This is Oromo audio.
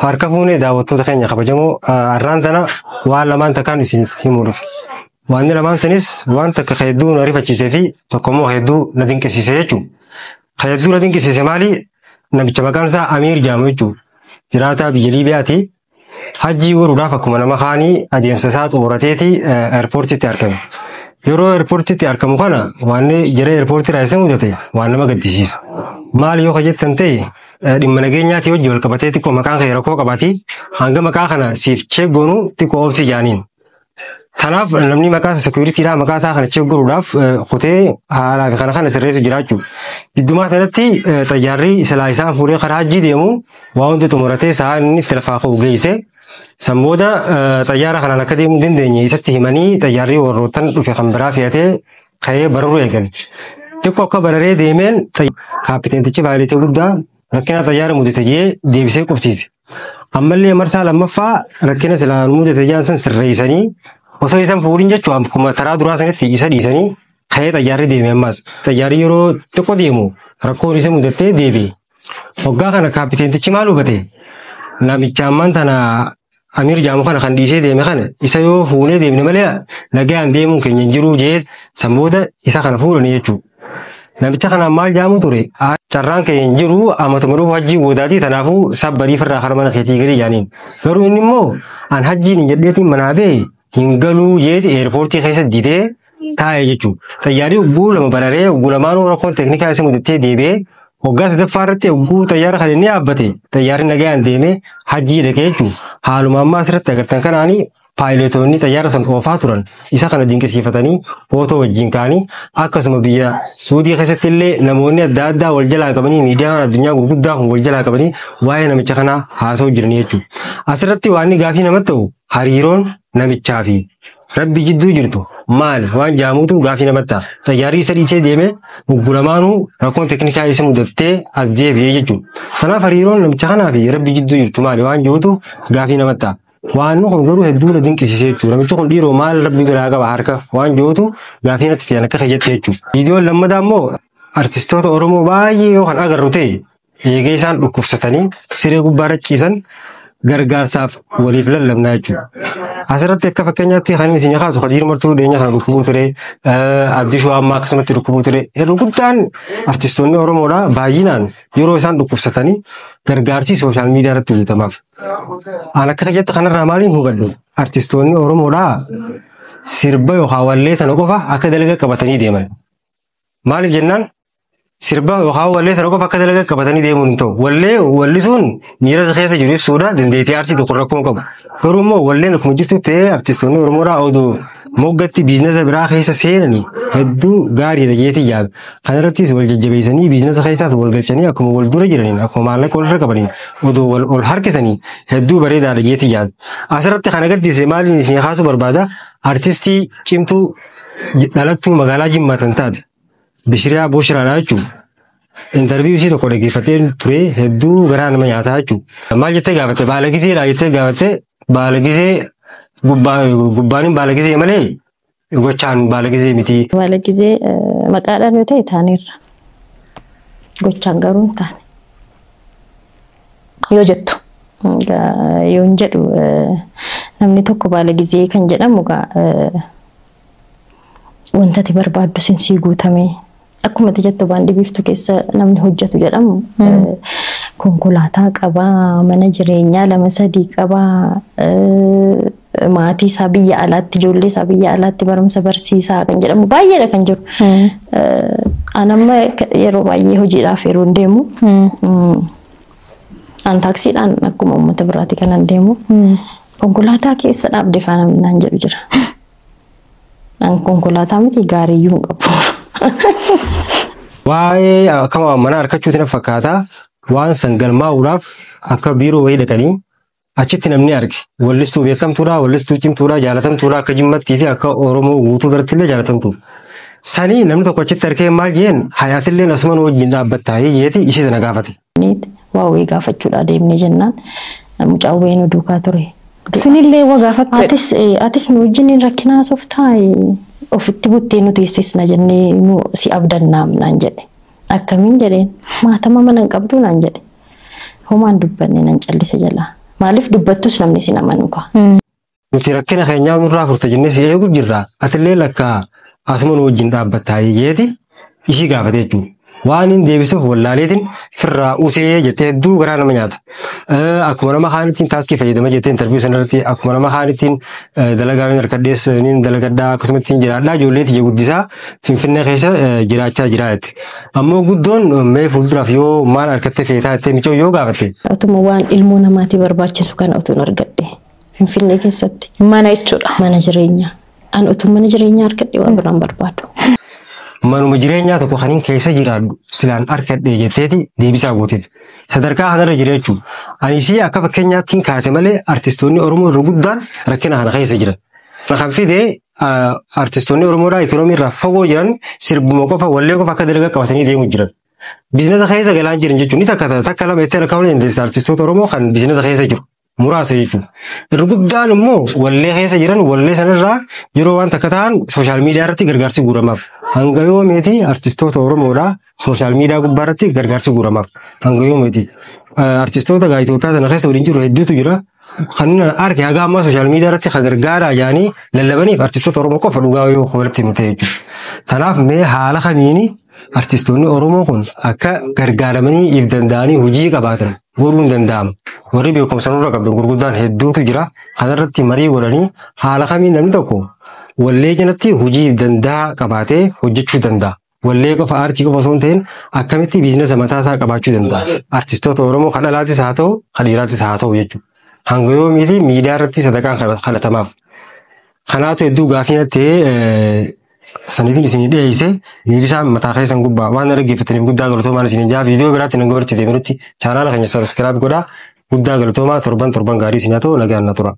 harka fuunee daawwattoota keenya kabajamoo arraan tana waan lamaan takkaan isin himuudhuuf. Waanni lamaan sanis waan takka hedduu na rifachiisee fi tokkommoo hedduu na dinqisiise jechuudha. Hedduu na dinqisiise maali? Namicha maqaan isaa Amiir jedhamu jechuudha. Jiraataa biyya Liibiyaati. Hajjii goruudhaaf akkuma nama kaanii adeemsa isaa xumurateeti eerpoortiitti argame. Yeroo eerpoortiitti argamu kana waan jara eerpoortiirraa isa mudate waan nama gaddisiisu. Maali yoo jettan ta'e dhimma nageenyaatti hojii wal qabatee xiqqoo maqaan kee rakkoo qabaati hanga maqaa kana siif cheeggoonu xiqqoo obsi jaaniin. Kanaaf namni maqaa sekuritiidhaa maqaa isaa kana cheeggoruudhaaf kutee haalaa fi kana sirreessu jiraachuu. Giddumaa kanatti xayyaarri silaa isaan fuudhee karaa hajjii deemu waa hundi xumuratee sa'a inni itti lafaa ka'u geesse. Samboda xayyaara kanaan akka deemuu dandeenye isatti himanii xayyaarri warroottan dhufe kan biraa fe'atee ka'ee bararuu eegale. Xiqqoo akka bararee deemeen kaapiteentichi baay'atee guddaa rakkina xayyaara mudate jee deebisee qubsiise. Ammallee marsaa lammaffaa rakkina silaa mudate jaan san sirreessanii osoo isan fuudhin jechuun akkuma taraa duraa sanitti isa dhiisanii ka'ee xayyaarri deeme ammas. Xayyaarri yeroo xiqqoo deemu rakkoon isa mudatee deebi'e. Waggaa kana kaapiteentichi maal hubate? Namicha ammaan tana Amiir jedhamu kana kan dhiisee deeme kana isa yoo fuunee deemne malee nagaan deemuun keenya hin jiru jee samboota isa kana fuudhanii jechuudha. Namicha kanaan maal jedhamu ture? Carraan keenya hin jiru ammatuma dhufu hajjii goodaati tanaafuu sabbariif irraa harma mana keetii galii jaaniin. Garuu inni immoo an hajjiin hin jedheetiin manaa bee hin galuu jeeti eerpoortii keessa didee taa'e jechuudha. Xayyaarri ugguu lama bararee ugguu lamaanuu rakkoon teeknikaa isa mudattee deebi'ee waggaa sadaffaa irratti ugguu xayyaara kana inni dhaabbate xayyaarri nagaan deemee hajjii dhaqee jechuudha. Haaluma ammaa asirratti agartan kanaanii paayilootonni xayyaara san oofaa turan isa kana dinqisiifatanii footoo wajjin kaanii akkasuma biyya Suudii keessatti illee namoonni adda addaa wal jalaa qabanii miidiyaan addunyaa gurguddaa kun wal jalaa qabanii waa'ee namicha kanaa haasa'u jiran jechuudha. Asirratti waan gaafii namatti ta'u hariiroon namichaa fi rabbi jidduu jirtu maali waan jaamuutu gaafii namatti ta'a. Xayyaarri isa dhiisee deeme uggulamaanuu rakkoon teeknikaa isa mudattee as deebi'ee jechuudha. Kanaaf hariiroon namicha kanaa fi rabbi jidduu jirtu maali waan jiruutu gaafii namatti ta'a. Waan kun garuu hedduu na dinqisiisee jechuudha. Namichi kun dhiiroo maal rabbi biraa qaba harka waan jiruutu gaafii natti ta'an akka fayyadte jechuudha. Viidiyoon lammataa immoo artistoota Oromoo baay'ee yoo kan agarru ta'e eegee isaan dhukkubsatanii siree gubbaa ciisan gargaarsaaf waliif lallabnaa jechuudha. Asirratti akka fakkeenyaatti kan isin kaasu Khadiir Martuu dhiyeenya kana dhukkubuu ture, Abdishuu ammaa akkasumatti dhukkubuu ture. Yeroo guddaan artistoonni Oromoodhaa baay'inaan yeroo isaan dhukkubsatanii gargaarsi sooshaal miidiyaa irratti hojjetamaaf. An akka fayyadte kanarraa maaliin hubadhu? Artistoonni Oromoodhaa sirba yookaan wallee tana qofa akka dalagaa qabatanii deeman. Maaliif jennaan? Sirba yookaan wallee tana qofa akka dalagaa qabatanii deemuun hin ta'u. Walli sun miira keessa jiru ibsuudha dandeettii aartii tokko rakkoo qabu. Garuu immoo walleen akkuma jirtu ta'ee artistoonni Oromoodhaa oduu moggatti biizinasa biraa keessa seenanii hedduu gaariidha jeetii yaada. Kana irrattis wal jajjabeessanii biizinasa keessaas wal galchanii akkuma wal dura jiraniin akkuma maallaqa walirra qabaniin oduu wal harkisanii hedduu bareedaadha jeetii yaada. Asirratti kan agarsiise maaliin isin kaasuu barbaada? Artistii cimtuu dhalattuu magaalaa Jimmaa tan taate Bishiriyaa Boshiraadhaa jechuudha. Interviyuu isii tokko dhaggeeffatee ture hedduu garaa nama nyaataa jechuudha. Maal jettee gaafatte? Baala gizeedha jettee gaafatte baala gizee gubbaanin baala gizee malee gochaan baala gizee miti. Baala gizee maqaadhaan yoo ta'e taaneerra. Gochaan garuu hin taane. Yoo jettu yoo hin jedhu namni tokko baala gizee kan jedhamu wanta ati barbaaddu sinsii guutamee akkuma jettu baandii biiftuu keessa namni hojjetu jedhamu konkolaataa qabaa, mana jireenyaa 2-3 qabaa, maatii isaa biyya alaatti, ijoollee isaa biyya alaatti barumsa barsiisaa kan jedhamu baay'eedha kan jiru. Anamma yeroo baay'ee hojiidhaaf yeroo deemu an taaksiidhaan akkuma uummata biraatti kan deemu konkolaataa keessa dhaabdee faana naan jedhu jira. An konkolaataa miti gaariyyuu hin qabu. Waa'ee akkama mana harkachuutti na fakkaata waan sangalmaa'uudhaaf akka biiroo wayii dhaqanii achitti namni arge wallistuu beekamtuudha, wallistuu cimtuudha, jaalatamtuudha akka Jimmattii fi akka Oromoo guutuu biratti illee jaalatamtuudha. Sanii namni tokko achitti argee maal jeen hayaatillee asumaan wajjin dhaabbattaa jeeti ishee sana gaafate. Waa wayii gaafachuudha deemnee jennaan mucaa wayii nu duukaa ture. Sinillee waa gaafatte. Atis nu wajjin rakkinaa sooftaay. Ofitti buttee nuti istisna jennee nu si abdannaam naan jedhe. Akkamiin jedheen maatama mana hin qabdu naan jedhe. Homaan dubbanne nan callise jala. Maaliif dubbattus namni sin amanu ka. Nuti rakkina keenyaa nurraa furte jennee si eegu jirra. Atillee lakkaa asuma nu wajjin dhaabbattaa jeeti ishii gaafate jechuudha. Waan hin deebisuuf wallaaleetiin firraa usee jettee hedduu garaa nama nyaata. Akkuma nama haanittiin taaskii fayyadama jettee interviiyuu sanarratti akkuma nama haanittiin dalagaa min harkadhees niin dalagadhaa akkasumattiin jiraadhaa ijoolleetti ija guddisaa Finfinnee keessa jiraachaa jiraate. Ammoo guddoon mee fuulduraaf yoo maal harkattee feetaa jettee michoo yoo gaafatte. Utuma waan ilmoo namaatiif barbaachisu kana utuun argadhe Finfinnee keessatti. Mana jechuudha. Mana jireenyaa. An utuu mana jireenyaa argadhe waan biraan barbaadu. Manuma jireenyaa tokko kaniin keessa jiraadhu silaan harkadhee jetteeti deebisaa gooteef. Sadarkaa kanarra jira jechuudha. Anisii akka fakkeenyaattiin kaase malee artistoonni Oromoo irra guddaan rakkina kana keessa jiran. Kan fidee artistoonni Oromoodhaa ikoonoomii irraa fagoo jiran sirbuma qofa wallee qofa akka dalagaa qabatanii deemu jiran. Biizinasa keessa galaan jiran jechuun ni takka lama jettee lakkaa'uu dandeessa artistoota Oromoo kan biizinasa keessa jiru. Muraasa jechuudha. Irra guddaan immoo wallee keessa jiran wallee sanarraa yeroo waan takka ta'an sooshaal miidiyaa irratti gargaarsi guuramaaf. Hanga yoomeeti artistoota Oromoodhaa sooshaal miidiyaa gubbaa irratti gargaarsi guuramaaf. Hanga yoomeeti. Artistoota gaa Itoophiyaa sana keessa waliin jiru hedduutu jira. Kan arge haga ammaa sooshaal miidiyaa irratti kan gargaaraa jaanii lallabaniif artistoota Oromoo qofa dhugaa yoo walitti himte jechuudha. Kanaaf mee haala kamiini artistoonni Oromoo kun akka gargaaramanii if danda'anii hojii qabaatan godhuu hin danda'amu. Warri beekumsa nurra qabdan gurguddaan hedduutu jira. Kanarratti marii godhanii haala kamiin namni tokko wallee jalatti hojii danda'a qabaatee hojjechuu danda'a. Wallee qofa aartii qofa osoo hin ta'in akkamitti biizinasa mataa isaa qabaachuu danda'a. Artistoota Oromoo kan dhalaatis haa ta'u kan dhiiraatis haa ta'u jechuudha. Hanga yoomiiti miidiyaa irratti sadaqaan kadhatamaaf. Kanaatu hedduu gaafii ta'ee saniifin isin dhiyeesse miidiyaa mataa keessan gubbaa waan dhaggeeffataniif guddaa galatoomaa isin jaa viidiyoo biraatti nan gabaarchite minutti chaanaala keenya sabiskiraayib godhaa guddaa galatoomaa torban gaarii isin haa ta'u nagaan na tura.